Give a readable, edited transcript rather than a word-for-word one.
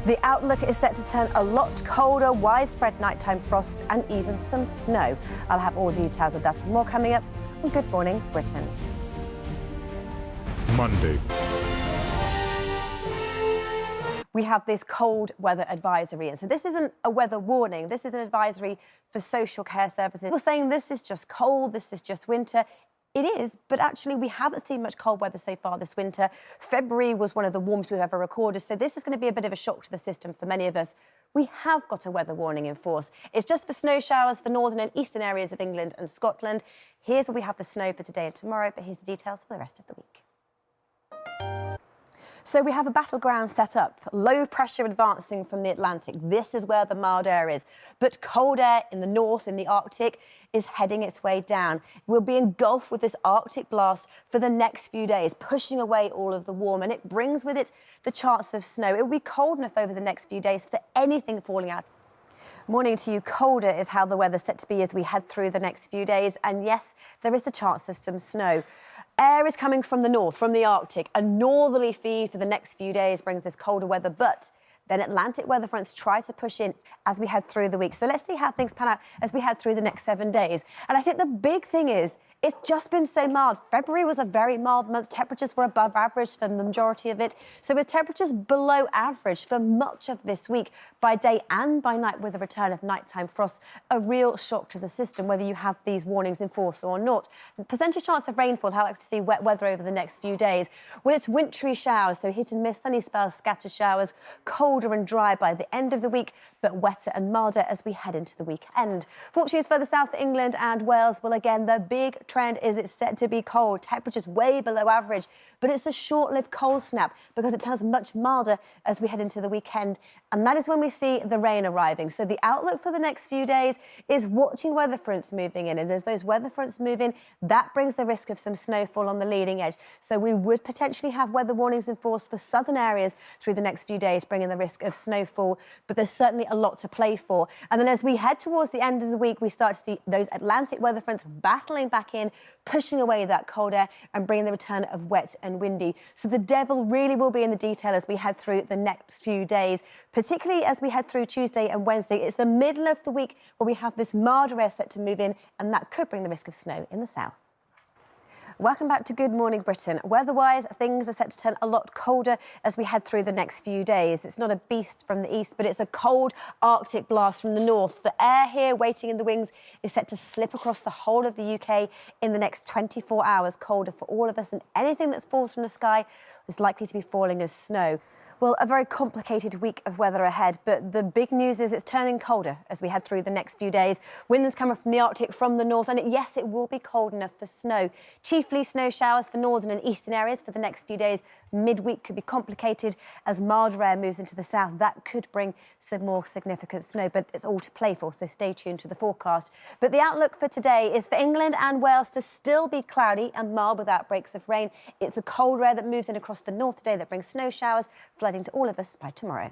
The outlook is set to turn a lot colder, widespread nighttime frosts and even some snow. I'll have all the details of that and more coming up on Good Morning Britain. Monday. We have this cold weather advisory. And so this isn't a weather warning. This is an advisory for social care services. We're saying this is just cold, this is just winter. It is, but actually we haven't seen much cold weather so far this winter. February was one of the warmest we've ever recorded, so this is going to be a bit of a shock to the system for many of us. We have got a weather warning in force. It's just for snow showers for northern and eastern areas of England and Scotland. Here's where we have the snow for today and tomorrow, but here's the details for the rest of the week. So we have a battleground set up, low pressure advancing from the Atlantic. This is where the mild air is. But cold air in the north, in the Arctic, is heading its way down. We'll be engulfed with this Arctic blast for the next few days, pushing away all of the warm, and it brings with it the chance of snow. It will be cold enough over the next few days for anything falling out. Morning to you. Colder is how the weather's set to be as we head through the next few days. And yes, there is the chance of some snow. Air is coming from the north, from the Arctic. A northerly feed for the next few days brings this colder weather, but then Atlantic weather fronts try to push in as we head through the week. So let's see how things pan out as we head through the next 7 days. And I think the big thing is, it's just been so mild. February was a very mild month. Temperatures were above average for the majority of it. So with temperatures below average for much of this week, by day and by night with the return of nighttime frost, a real shock to the system, whether you have these warnings in force or not. The percentage chance of rainfall, how likely to see wet weather over the next few days. Well, it's wintry showers, so hit and miss, sunny spells, scattered showers, colder and dry by the end of the week, but wetter and milder as we head into the weekend. Fortunes further south for England and Wales. Well, again, the big trend is it's set to be cold. Temperatures way below average, but it's a short-lived cold snap because it turns much milder as we head into the weekend, and that is when we see the rain arriving. So the outlook for the next few days is watching weather fronts moving in, and as those weather fronts move in, that brings the risk of some snowfall on the leading edge. So we would potentially have weather warnings in force for southern areas through the next few days, bringing the risk of snowfall, but there's certainly a lot to play for. And then as we head towards the end of the week, we start to see those Atlantic weather fronts battling back in, pushing away that cold air and bringing the return of wet and windy. So the devil really will be in the detail as we head through the next few days, particularly as we head through Tuesday and Wednesday. It's the middle of the week where we have this milder air set to move in, and that could bring the risk of snow in the south. Welcome back to Good Morning Britain. Weather-wise, things are set to turn a lot colder as we head through the next few days. It's not a beast from the east, but it's a cold Arctic blast from the north. The air here waiting in the wings is set to slip across the whole of the UK in the next 24 hours, colder for all of us, and anything that falls from the sky is likely to be falling as snow. Well, a very complicated week of weather ahead, but the big news is it's turning colder as we head through the next few days. Winds coming from the Arctic, from the north, and yes, it will be cold enough for snow. Chiefly snow showers for northern and eastern areas for the next few days. Midweek could be complicated as milder air moves into the south. That could bring some more significant snow, but it's all to play for, so stay tuned to the forecast. But the outlook for today is for England and Wales to still be cloudy and mild with outbreaks of rain. It's the cold air that moves in across the north today that brings snow showers, flooding to all of us by tomorrow.